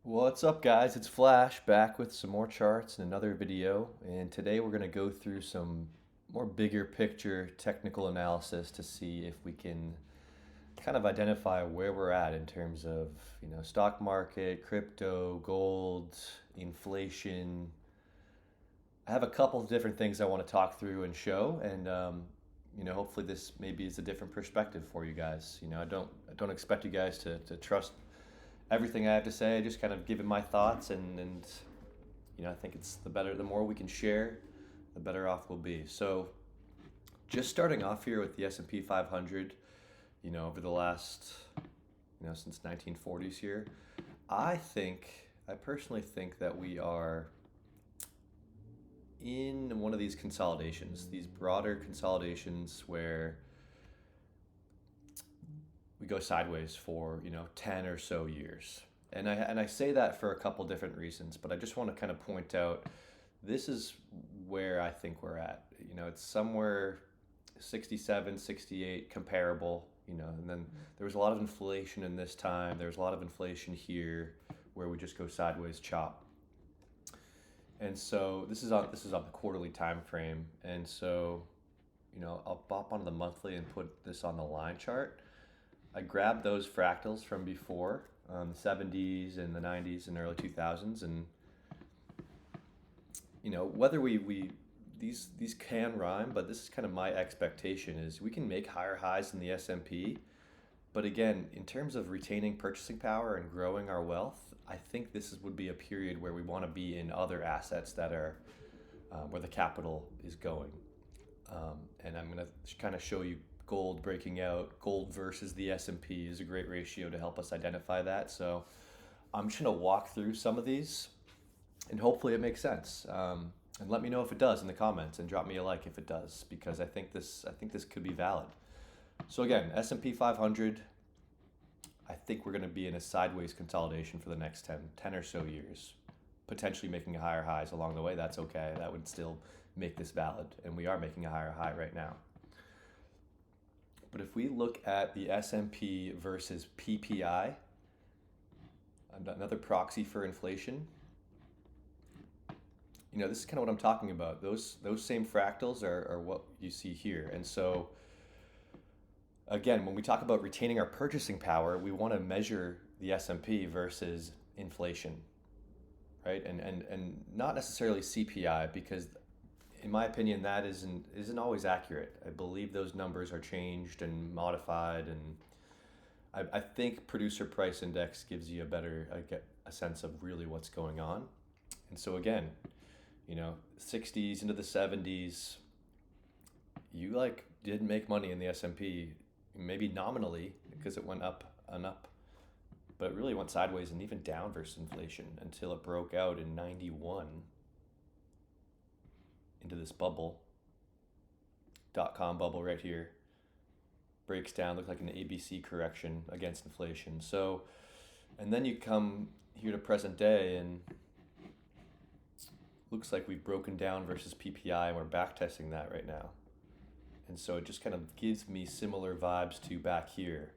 What's up, guys? It's Flash back with some more charts and another video. And today we're going to go through some more bigger picture technical analysis to see if we can kind of identify where we're at in terms of, stock market, crypto, gold, inflation. I have a couple of different things I want to talk through and show, and hopefully this maybe is a different perspective for you guys. I don't expect you guys to trust everything I have to say. I just kind of giving my thoughts, and I think it's the more we can share, the better off we'll be. So, just starting off here with the S&P 500, over the last, since 1940s here, I personally think that we are in one of these consolidations, these broader consolidations where we go sideways for 10 or so years. And I say that for a couple different reasons, but I just want to kind of point out this is where I think we're at. It's somewhere 67, 68 comparable, and then there was a lot of inflation in this time. There's a lot of inflation here where we just go sideways chop. And so this is on the quarterly time frame. And so, I'll pop onto the monthly and put this on the line chart. I grabbed those fractals from before, the 70s and the 90s and early 2000s, and whether we these can rhyme, but this is kind of my expectation is we can make higher highs in the S&P, but again, in terms of retaining purchasing power and growing our wealth, I think would be a period where we want to be in other assets that are where the capital is going. And I'm going to kind of show you gold breaking out. Gold versus the S&P is a great ratio to help us identify that. So I'm just going to walk through some of these, and hopefully it makes sense. And let me know if it does in the comments, and drop me a like if it does, because I think this could be valid. So again, S&P 500. I think we're going to be in a sideways consolidation for the next 10 or so years, potentially making higher highs along the way. That's okay. That would still make this valid, and we are making a higher high right now. But if we look at the S&P versus PPI, another proxy for inflation, this is kind of what I'm talking about. Those same fractals are what you see here. And so again, when we talk about retaining our purchasing power, we want to measure the S&P versus inflation, right? And not necessarily CPI, because in my opinion, that isn't always accurate. I believe those numbers are changed and modified, and I think producer price index gives you a sense of really what's going on. And so again, 60s into the 70s, you didn't make money in the S&P, maybe nominally because it went up and up, but it really went sideways and even down versus inflation until it broke out in 91 into this bubble, dot-com bubble right here, breaks down, look like an ABC correction against inflation. So, and then you come here to present day, and looks like we've broken down versus PPI, and we're back testing that right now. And so it just kind of gives me similar vibes to back here,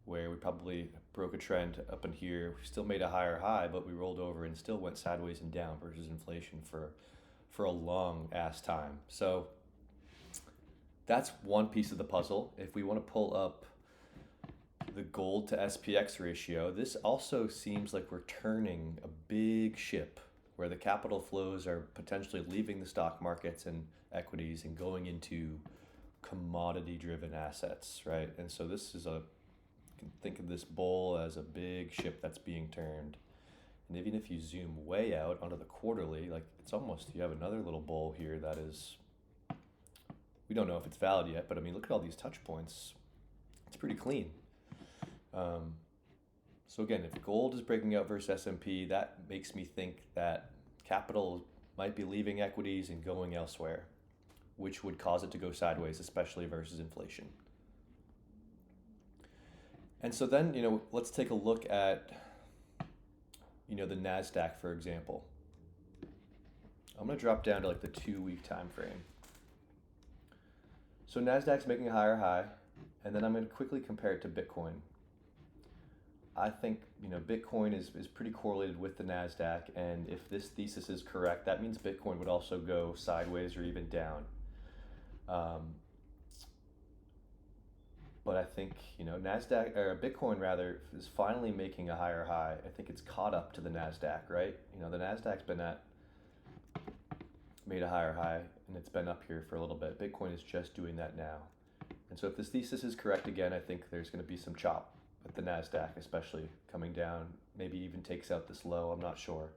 where we probably broke a trend up in here. We still made a higher high, but we rolled over and still went sideways and down versus inflation for a long ass time. So that's one piece of the puzzle. If we want to pull up the gold to SPX ratio, this also seems like we're turning a big ship where the capital flows are potentially leaving the stock markets and equities and going into commodity driven assets, right? And so you can think of this bowl as a big ship that's being turned. And even if you zoom way out onto the quarterly, it's almost, you have another little bowl here that is, we don't know if it's valid yet, but I mean, look at all these touch points. It's pretty clean. So again, if gold is breaking out versus S&P, that makes me think that capital might be leaving equities and going elsewhere, which would cause it to go sideways, especially versus inflation. And so then, let's take a look at, the NASDAQ, for example. I'm going to drop down to the 2-week time frame. So NASDAQ's making a higher high, and then I'm going to quickly compare it to Bitcoin. I think, Bitcoin is pretty correlated with the Nasdaq, and if this thesis is correct, that means Bitcoin would also go sideways or even down. Um, but I think, Nasdaq, or Bitcoin rather, is finally making a higher high. I think it's caught up to the Nasdaq, right? The Nasdaq's made a higher high, and it's been up here for a little bit. Bitcoin is just doing that now. And so if this thesis is correct again, I think there's going to be some chop with the Nasdaq, especially coming down, maybe even takes out this low, I'm not sure.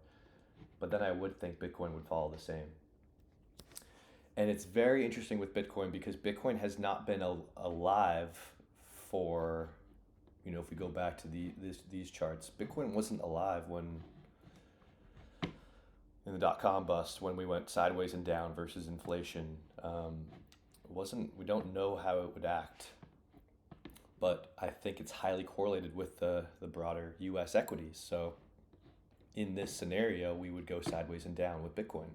But then I would think Bitcoin would follow the same. And it's very interesting with Bitcoin because Bitcoin has not been alive for, if we go back to these charts, Bitcoin wasn't alive when in the dot-com bust, when we went sideways and down versus inflation. We don't know how it would act, but I think it's highly correlated with the broader US equities. So in this scenario, we would go sideways and down with Bitcoin.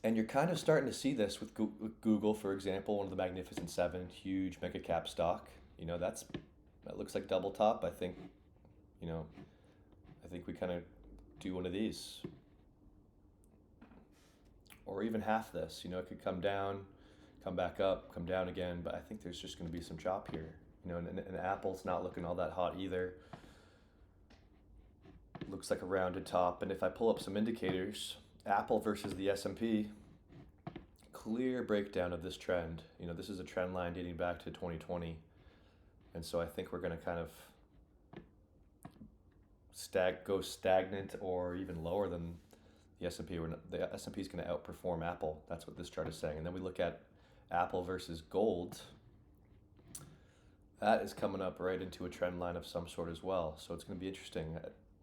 And you're kind of starting to see this with Google, for example, one of the Magnificent Seven, huge mega cap stock. That looks like double top. I think we kind of do one of these, or even half this. It could come down, come back up, come down again. But I think there's just going to be some chop here. And Apple's not looking all that hot either. Looks like a rounded top. And if I pull up some indicators, Apple versus the S&P, clear breakdown of this trend. This is a trend line dating back to 2020. And so I think we're going to kind of go stagnant or even lower than the S&P. The S&P is going to outperform Apple. That's what this chart is saying. And then we look at Apple versus gold. That is coming up right into a trend line of some sort as well. So it's going to be interesting.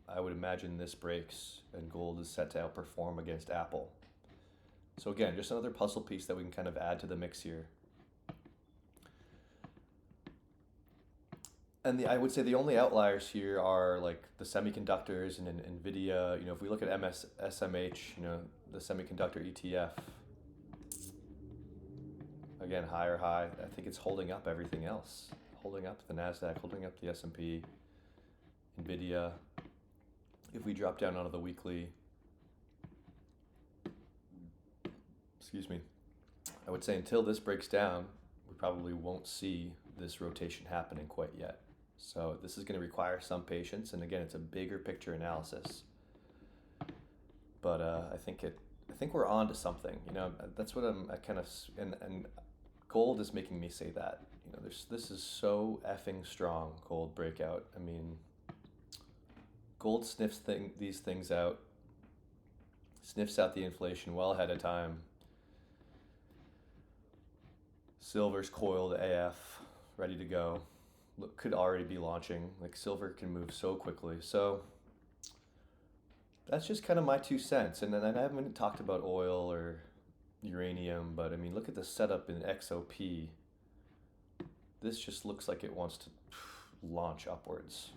I would imagine this breaks and gold is set to outperform against Apple. So again, just another puzzle piece that we can kind of add to the mix here. And I would say the only outliers here are like the semiconductors and NVIDIA. If we look at SMH, the semiconductor ETF, again, higher high. I think it's holding up everything else. Holding up the NASDAQ, holding up the S&P, NVIDIA. If we drop down onto the weekly, I would say until this breaks down, we probably won't see this rotation happening quite yet. So this is going to require some patience, and again, it's a bigger picture analysis. But I think we're on to something. That's what and gold is making me say that. This is so effing strong, gold breakout. I mean, gold sniffs these things out, sniffs out the inflation well ahead of time. Silver's coiled AF, ready to go. Could already be launching. Like, silver can move so quickly. So that's just kind of my 2 cents. And then I haven't talked about oil or uranium, but I mean, look at the setup in XOP. This just looks like it wants to launch upwards.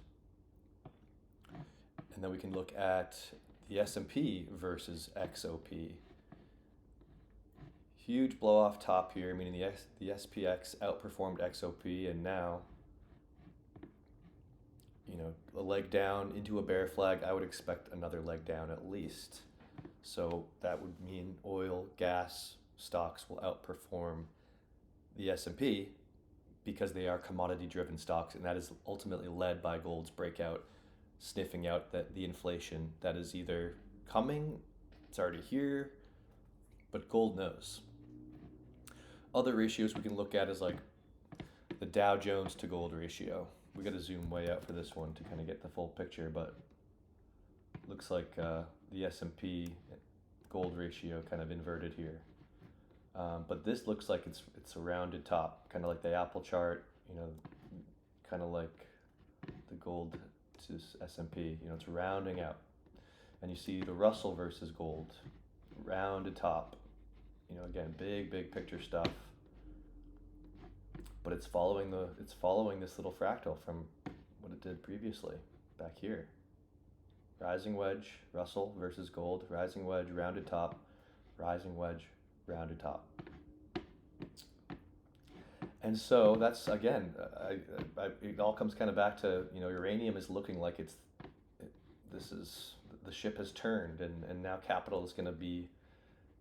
And then we can look at the S&P versus XOP. Huge blow off top here, meaning the SPX outperformed XOP, and now, a leg down into a bear flag. I would expect another leg down at least. So that would mean oil, gas stocks will outperform the S&P because they are commodity-driven stocks, and that is ultimately led by gold's breakout, sniffing out the inflation that is either coming, it's already here, but gold knows. Other ratios we can look at is like the Dow Jones to gold ratio. We got to zoom way out for this one to kind of get the full picture, but looks like the S&P gold ratio kind of inverted here. But this looks like it's a rounded top, kind of like the Apple chart, kind of like the gold to S&P. It's rounding out. And you see the Russell versus gold, rounded top. Again, big picture stuff. But it's following this little fractal from what it did previously back here. Rising wedge, Russell versus gold, rising wedge, rounded top, rising wedge, rounded top. And so that's again, it all comes kind of back to, uranium is looking like this is the ship has turned, and now capital is going to be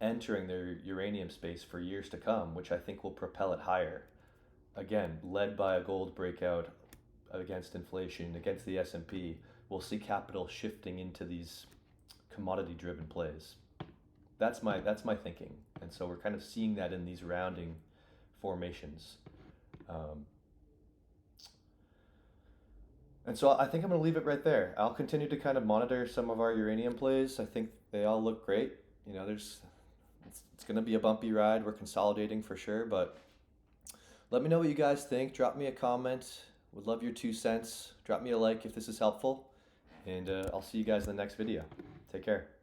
entering their uranium space for years to come, which I think will propel it higher. Again, led by a gold breakout against inflation, against the S&P, we'll see capital shifting into these commodity-driven plays. That's my thinking, and so we're kind of seeing that in these rounding formations. Um, and so I think I'm going to leave it right there. I'll continue to kind of monitor some of our uranium plays. I think they all look great. It's going to be a bumpy ride. We're consolidating for sure, but let me know what you guys think. Drop me a comment. Would love your 2 cents. Drop me a like if this is helpful, and I'll see you guys in the next video. Take care.